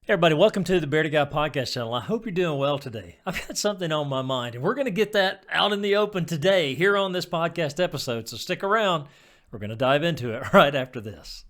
Hey everybody, welcome to the Bearded Guy Podcast channel. I hope you're doing well today. I've got something on my mind, and we're going to get that out in the open today here on this podcast episode. So stick around. We're going to dive into it right after this.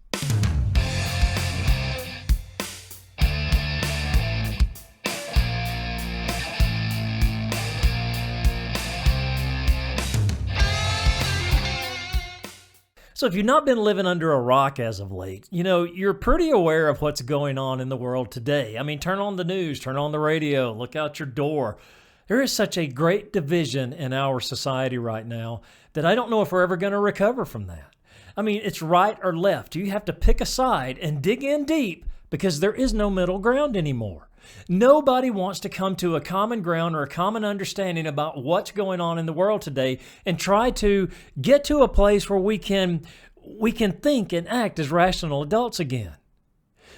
So if you've not been living under a rock as of late, you're pretty aware of what's going on in the world today. I mean, turn on the news, turn on the radio, look out your door. There is such a great division in our society right now that I don't know if we're ever going to recover from that. I mean, it's right or left. You have to pick a side and dig in deep because there is no middle ground anymore. Nobody wants to come to a common ground or a common understanding about what's going on in the world today and try to get to a place where we can think and act as rational adults again.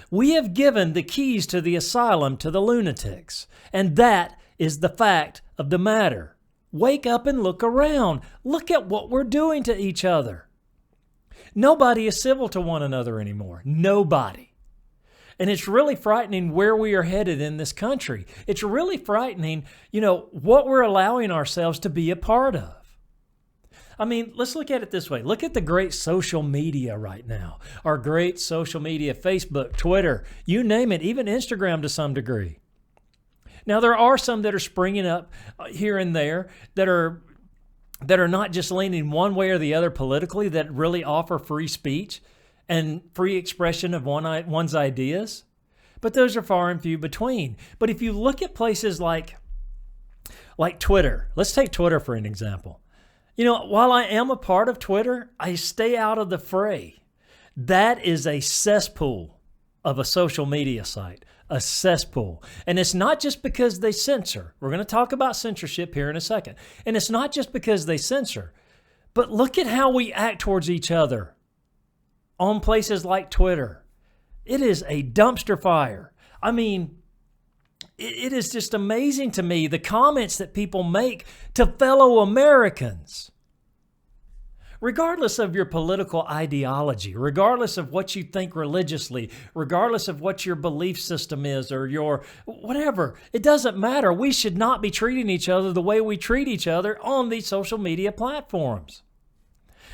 We have given the keys to the asylum to the lunatics, and that is the fact of the matter. Wake up and look around. Look at what we're doing to each other. Nobody is civil to one another anymore. Nobody. And it's really frightening where we are headed in this country. It's really frightening, what we're allowing ourselves to be a part of. I mean, let's look at it this way. Look at the great social media right now. Our great social media, Facebook, Twitter, you name it, even Instagram to some degree. Now, there are some that are springing up here and there that are not just leaning one way or the other politically, that really offer free speech and free expression of one's ideas. But those are far and few between. But if you look at places like Twitter, let's take Twitter for an example. While I am a part of Twitter, I stay out of the fray. That is a cesspool of a social media site, a cesspool. And it's not just because they censor. We're going to talk about censorship here in a second. And it's not just because they censor, but look at how we act towards each other on places like Twitter. It is a dumpster fire. I mean, it is just amazing to me, the comments that people make to fellow Americans. Regardless of your political ideology, regardless of what you think religiously, regardless of what your belief system is or your whatever, it doesn't matter. We should not be treating each other the way we treat each other on these social media platforms.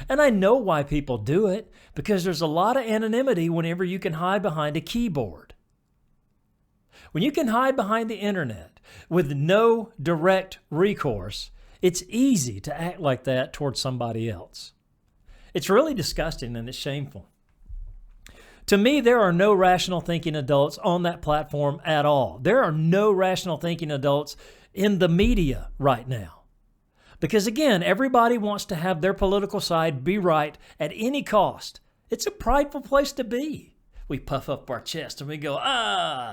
And I know why people do it, because there's a lot of anonymity whenever you can hide behind a keyboard. When you can hide behind the internet with no direct recourse, it's easy to act like that towards somebody else. It's really disgusting and it's shameful. To me, there are no rational thinking adults on that platform at all. There are no rational thinking adults in the media right now. Because again, everybody wants to have their political side be right at any cost. It's a prideful place to be. We puff up our chest and we go,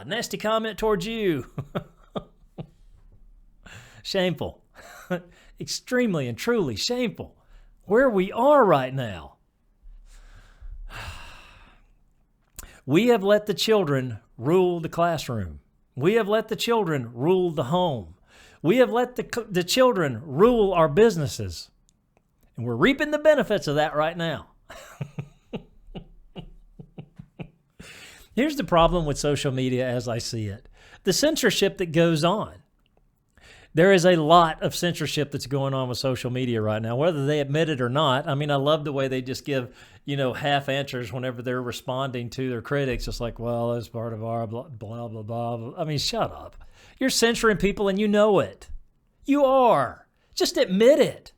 nasty comment towards you. Shameful. Extremely and truly shameful. Where we are right now. We have let the children rule the classroom. We have let the children rule the home. We have let the children rule our businesses. And we're reaping the benefits of that right now. Here's the problem with social media as I see it. The censorship that goes on. There is a lot of censorship that's going on with social media right now, whether they admit it or not. I mean, I love the way they just give, half answers whenever they're responding to their critics. It's like, well, that's part of our blah, blah, blah, blah. I mean, shut up. You're censoring people and you know it. You are. Just admit it.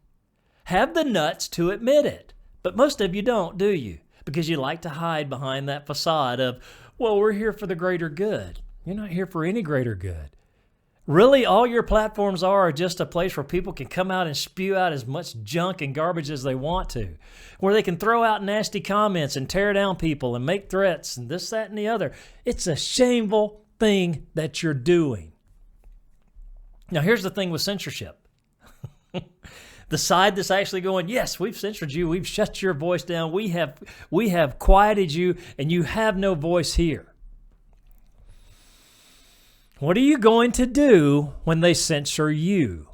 Have the nuts to admit it. But most of you don't, do you? Because you like to hide behind that facade of, well, we're here for the greater good. You're not here for any greater good. Really, all your platforms are just a place where people can come out and spew out as much junk and garbage as they want to, where they can throw out nasty comments and tear down people and make threats and this, that, and the other. It's a shameful thing that you're doing. Now, here's the thing with censorship. The side that's actually going, yes, we've censored you. We've shut your voice down. We have quieted you, and you have no voice here. What are you going to do when they censor you?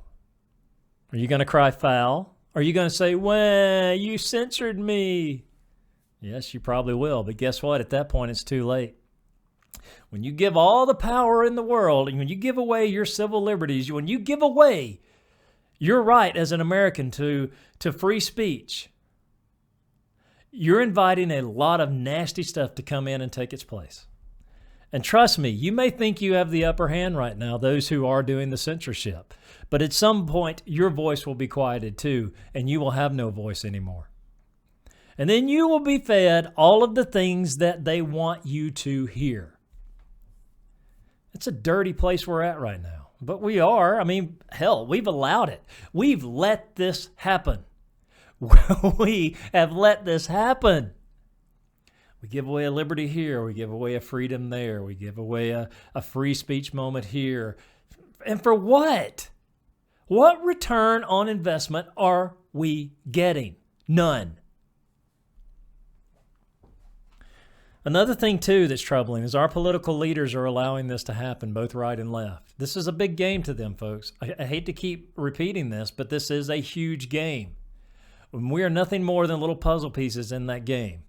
Are you going to cry foul? Are you going to say, well, you censored me? Yes, you probably will. But guess what? At that point, it's too late. When you give all the power in the world, and when you give away your civil liberties, when you give away your right as an American to free speech, you're inviting a lot of nasty stuff to come in and take its place. And trust me, you may think you have the upper hand right now, those who are doing the censorship. But at some point, your voice will be quieted too, and you will have no voice anymore. And then you will be fed all of the things that they want you to hear. It's a dirty place we're at right now. But we are. I mean, hell, we've allowed it. We've let this happen. We have let this happen. We give away a liberty here. We give away a freedom there. We give away a free speech moment here. And for what? What return on investment are we getting? None. Another thing, too, that's troubling is our political leaders are allowing this to happen, both right and left. This is a big game to them, folks. I hate to keep repeating this, but this is a huge game. We are nothing more than little puzzle pieces in that game.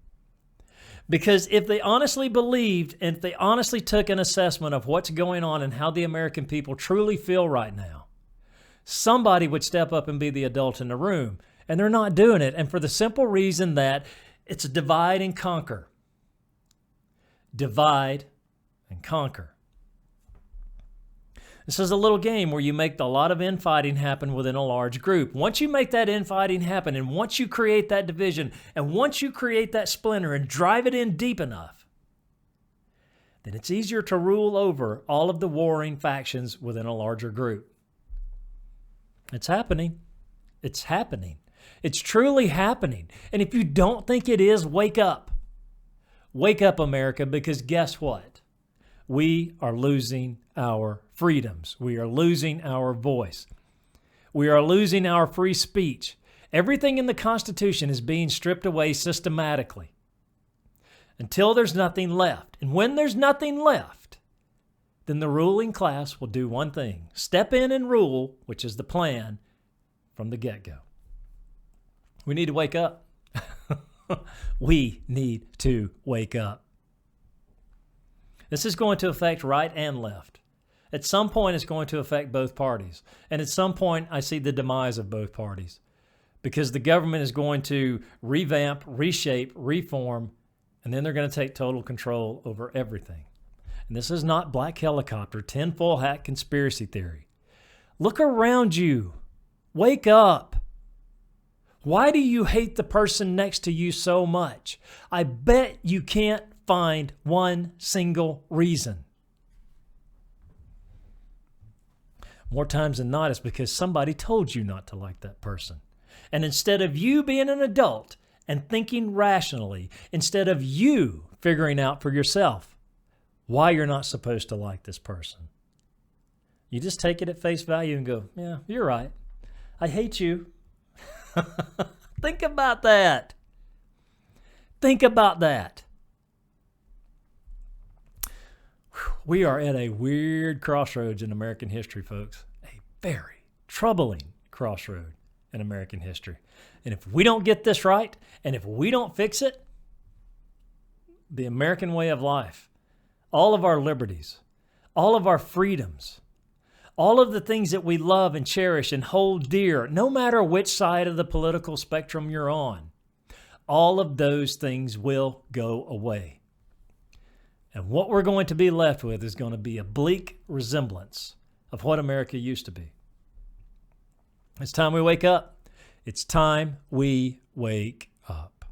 Because if they honestly believed and if they honestly took an assessment of what's going on and how the American people truly feel right now, somebody would step up and be the adult in the room. And they're not doing it. And for the simple reason that it's a divide and conquer. Divide and conquer. This is a little game where you make a lot of infighting happen within a large group. Once you make that infighting happen, and once you create that division, and once you create that splinter and drive it in deep enough, then it's easier to rule over all of the warring factions within a larger group. It's happening. It's happening. It's truly happening. And if you don't think it is, wake up. Wake up, America, because guess what? We are losing our freedoms. We are losing our voice. We are losing our free speech. Everything in the Constitution is being stripped away systematically until there's nothing left. And when there's nothing left, then the ruling class will do one thing: step in and rule, which is the plan from the get-go. We need to wake up. We need to wake up. This is going to affect right and left. At some point, it's going to affect both parties. And at some point, I see the demise of both parties because the government is going to revamp, reshape, reform, and then they're going to take total control over everything. And this is not black helicopter, tinfoil hat conspiracy theory. Look around you. Wake up. Why do you hate the person next to you so much? I bet you can't find one single reason. More times than not, it's because somebody told you not to like that person. And instead of you being an adult and thinking rationally, instead of you figuring out for yourself why you're not supposed to like this person, you just take it at face value and go, yeah, you're right. I hate you. Think about that. Think about that. We are at a weird crossroads in American history, folks. A very troubling crossroad in American history. And if we don't get this right, and if we don't fix it, the American way of life, all of our liberties, all of our freedoms, all of the things that we love and cherish and hold dear, no matter which side of the political spectrum you're on, all of those things will go away. And what we're going to be left with is going to be a bleak resemblance of what America used to be. It's time we wake up. It's time we wake up.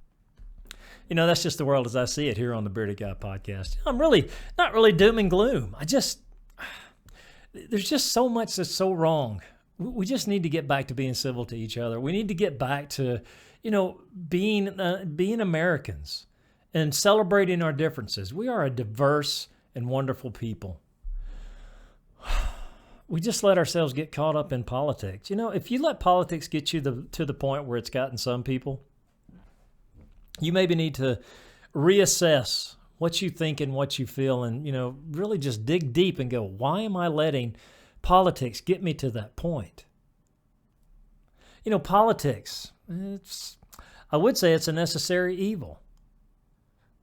You know, that's just the world as I see it here on the Bearded Guy Podcast. I'm really not really doom and gloom. There's just so much that's so wrong. We just need to get back to being civil to each other. We need to get back to, being Americans and celebrating our differences. We are a diverse and wonderful people. We just let ourselves get caught up in politics. If you let politics get you to the point where it's gotten some people, you maybe need to reassess what you think and what you feel and, really just dig deep and go, why am I letting politics get me to that point? Politics, I would say it's a necessary evil.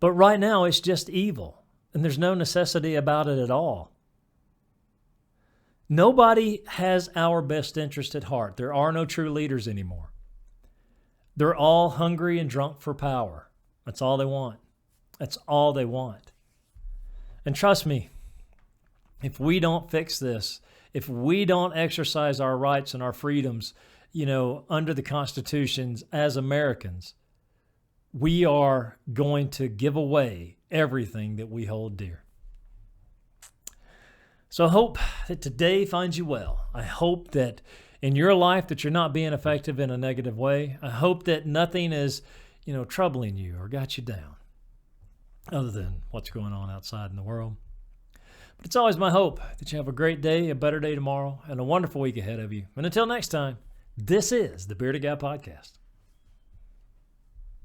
But right now, it's just evil. And there's no necessity about it at all. Nobody has our best interest at heart. There are no true leaders anymore. They're all hungry and drunk for power. That's all they want. That's all they want. And trust me, if we don't fix this, if we don't exercise our rights and our freedoms, under the Constitutions as Americans, we are going to give away everything that we hold dear. So I hope that today finds you well. I hope that in your life that you're not being effective in a negative way. I hope that nothing is, troubling you or got you down other than what's going on outside in the world. But it's always my hope that you have a great day, a better day tomorrow, and a wonderful week ahead of you. And until next time, this is the Bearded Guy Podcast.